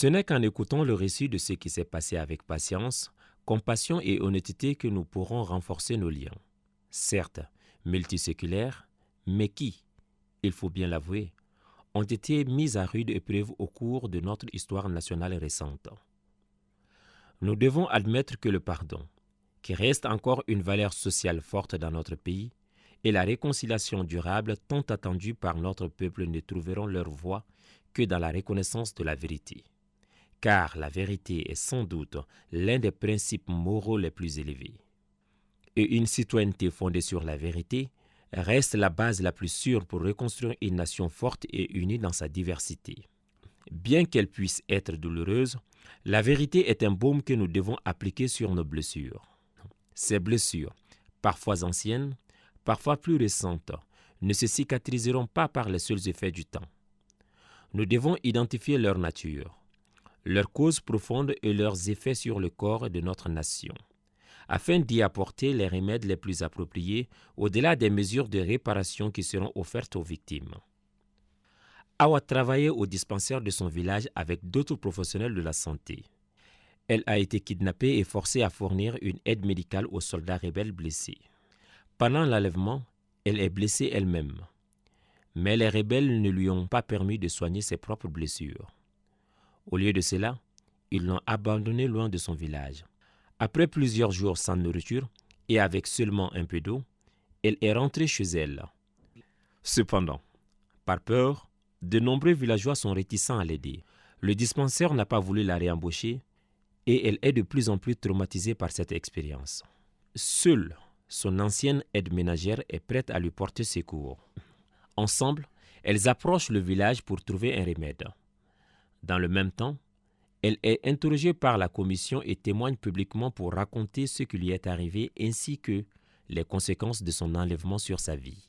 Ce n'est qu'en écoutant le récit de ce qui s'est passé avec patience, compassion et honnêteté que nous pourrons renforcer nos liens. Certes, multiséculaires, mais qui, il faut bien l'avouer, ont été mis à rude épreuve au cours de notre histoire nationale récente. Nous devons admettre que le pardon, qui reste encore une valeur sociale forte dans notre pays, et la réconciliation durable tant attendue par notre peuple ne trouveront leur voie que dans la reconnaissance de la vérité. Car la vérité est sans doute l'un des principes moraux les plus élevés. Et une citoyenneté fondée sur la vérité reste la base la plus sûre pour reconstruire une nation forte et unie dans sa diversité. Bien qu'elle puisse être douloureuse, la vérité est un baume que nous devons appliquer sur nos blessures. Ces blessures, parfois anciennes, parfois plus récentes, ne se cicatriseront pas par les seuls effets du temps. Nous devons identifier leur nature, leurs causes profondes et leurs effets sur le corps de notre nation, afin d'y apporter les remèdes les plus appropriés au-delà des mesures de réparation qui seront offertes aux victimes. Awa travaillait au dispensaire de son village avec d'autres professionnels de la santé. Elle a été kidnappée et forcée à fournir une aide médicale aux soldats rebelles blessés. Pendant l'enlèvement, elle est blessée elle-même. Mais les rebelles ne lui ont pas permis de soigner ses propres blessures. Au lieu de cela, ils l'ont abandonnée loin de son village. Après plusieurs jours sans nourriture et avec seulement un peu d'eau, elle est rentrée chez elle. Cependant, par peur, de nombreux villageois sont réticents à l'aider. Le dispensaire n'a pas voulu la réembaucher et elle est de plus en plus traumatisée par cette expérience. Seule son ancienne aide ménagère est prête à lui porter secours. Ensemble, elles approchent le village pour trouver un remède. Dans le même temps, elle est interrogée par la commission et témoigne publiquement pour raconter ce qui lui est arrivé ainsi que les conséquences de son enlèvement sur sa vie.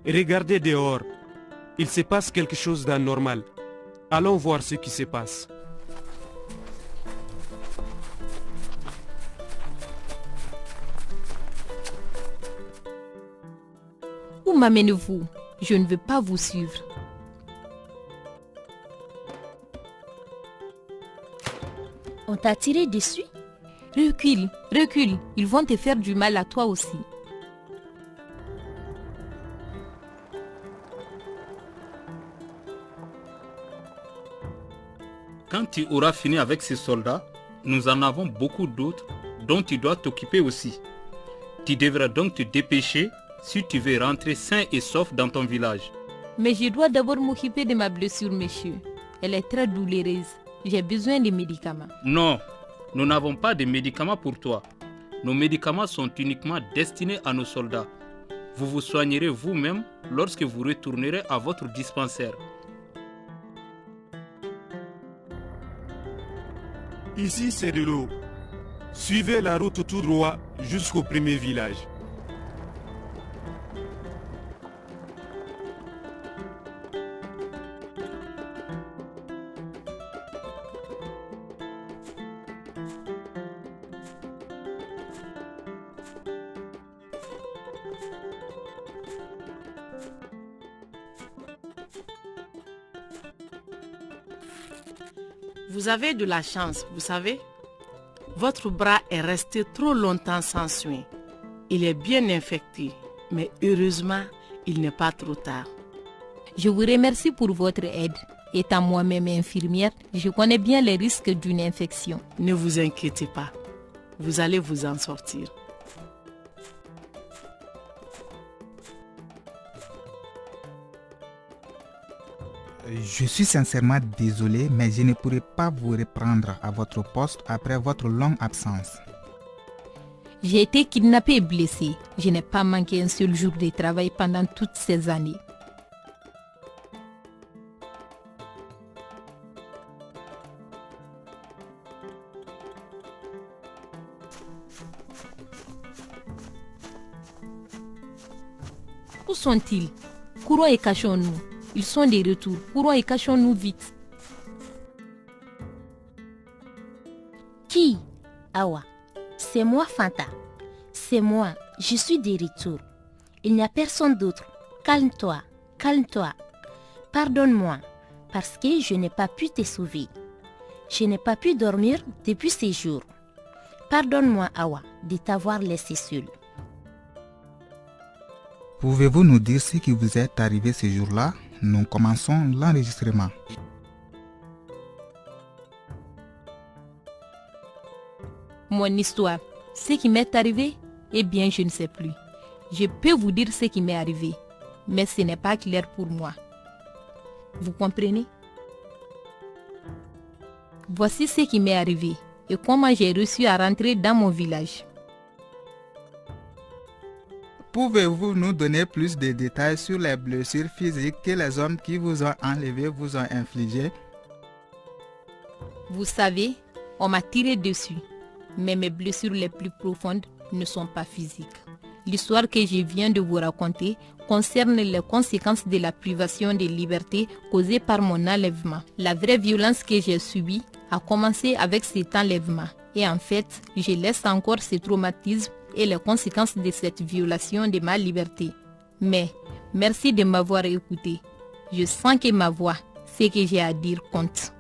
Regardez dehors. Il se passe quelque chose d'anormal. Allons voir ce qui se passe. Où m'amenez-vous? Je ne veux pas vous suivre. On t'a tiré dessus? Recule, recule. Ils vont te faire du mal à toi aussi. Quand tu auras fini avec ces soldats, nous en avons beaucoup d'autres dont tu dois t'occuper aussi. Tu devras donc te dépêcher si tu veux rentrer sain et sauf dans ton village. Mais je dois d'abord m'occuper de ma blessure, monsieur. Elle est très douloureuse. J'ai besoin de médicaments. Non, nous n'avons pas de médicaments pour toi. Nos médicaments sont uniquement destinés à nos soldats. Vous vous soignerez vous-même lorsque vous retournerez à votre dispensaire. Ici, c'est de l'eau. Suivez la route tout droit jusqu'au premier village. Vous avez de la chance, vous savez. Votre bras est resté trop longtemps sans soin. Il est bien infecté, mais heureusement, il n'est pas trop tard. Je vous remercie pour votre aide. Étant moi-même infirmière, je connais bien les risques d'une infection. Ne vous inquiétez pas. Vous allez vous en sortir. Je suis sincèrement désolé, mais je ne pourrai pas vous reprendre à votre poste après votre longue absence. J'ai été kidnappée et blessée. Je n'ai pas manqué un seul jour de travail pendant toutes ces années. Où sont-ils? Courons et cachons-nous. Ils sont de retour. Courons et cachons-nous vite. Qui? Awa. C'est moi, Fanta. C'est moi. Je suis de retour. Il n'y a personne d'autre. Calme-toi. Calme-toi. Pardonne-moi, parce que je n'ai pas pu te sauver. Je n'ai pas pu dormir depuis ces jours. Pardonne-moi, Awa, de t'avoir laissé seule. Pouvez-vous nous dire ce qui vous est arrivé ce jour-là? Nous commençons l'enregistrement. Mon histoire, ce qui m'est arrivé, eh bien, je ne sais plus. Je peux vous dire ce qui m'est arrivé, mais ce n'est pas clair pour moi. Vous comprenez? Voici ce qui m'est arrivé et comment j'ai réussi à rentrer dans mon village. Pouvez-vous nous donner plus de détails sur les blessures physiques que les hommes qui vous ont enlevé vous ont infligées? Vous savez, on m'a tiré dessus, mais mes blessures les plus profondes ne sont pas physiques. L'histoire que je viens de vous raconter concerne les conséquences de la privation de liberté causée par mon enlèvement. La vraie violence que j'ai subie a commencé avec cet enlèvement. Et en fait, je laisse encore ce traumatisme et les conséquences de cette violation de ma liberté. Mais merci de m'avoir écouté. Je sens que ma voix, ce que j'ai à dire compte.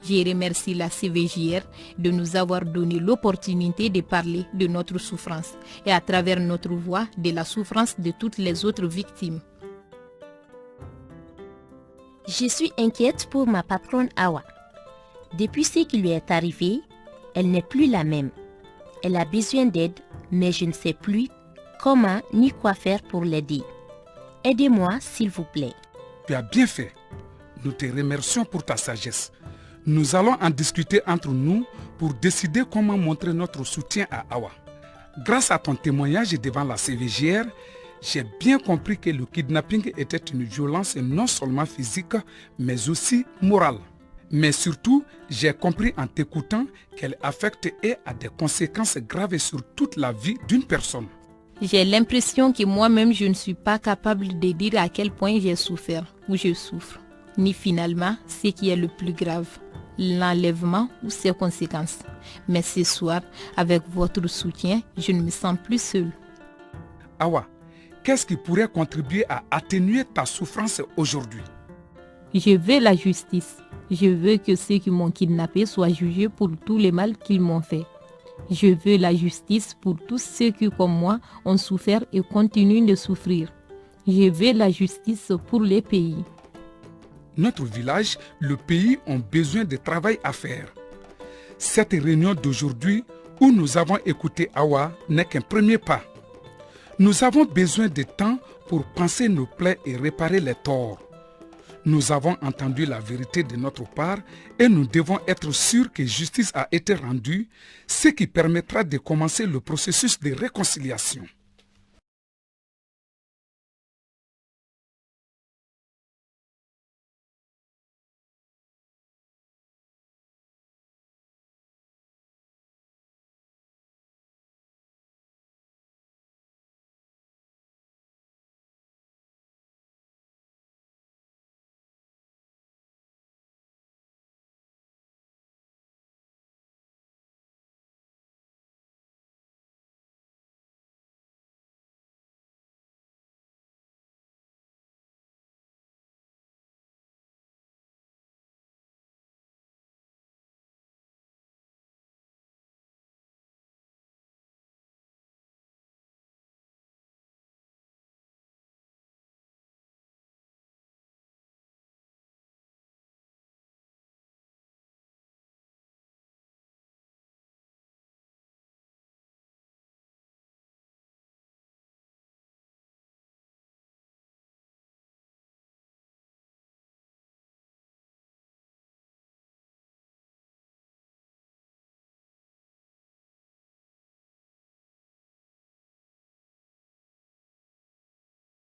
Je remercie la CVJR de nous avoir donné l'opportunité de parler de notre souffrance et à travers notre voix de la souffrance de toutes les autres victimes. Je suis inquiète pour ma patronne Awa. Depuis ce qui lui est arrivé, elle n'est plus la même. Elle a besoin d'aide, mais je ne sais plus comment ni quoi faire pour l'aider. Aidez-moi, s'il vous plaît. Tu as bien fait. Nous te remercions pour ta sagesse. Nous allons en discuter entre nous pour décider comment montrer notre soutien à Awa. Grâce à ton témoignage devant la CVJR, j'ai bien compris que le kidnapping était une violence non seulement physique, mais aussi morale. Mais surtout, j'ai compris en t'écoutant qu'elle affecte et a des conséquences graves sur toute la vie d'une personne. J'ai l'impression que moi-même je ne suis pas capable de dire à quel point j'ai souffert ou je souffre, ni finalement ce qui est le plus grave, l'enlèvement ou ses conséquences. Mais ce soir, avec votre soutien, je ne me sens plus seule. Awa, qu'est-ce qui pourrait contribuer à atténuer ta souffrance aujourd'hui? Je veux la justice. Je veux que ceux qui m'ont kidnappé soient jugés pour tout le mal qu'ils m'ont fait. Je veux la justice pour tous ceux qui, comme moi, ont souffert et continuent de souffrir. Je veux la justice pour les pays. Notre village, le pays ont besoin de travail à faire. Cette réunion d'aujourd'hui où nous avons écouté Awa n'est qu'un premier pas. Nous avons besoin de temps pour penser nos plaies et réparer les torts. Nous avons entendu la vérité de notre part et nous devons être sûrs que justice a été rendue, ce qui permettra de commencer le processus de réconciliation.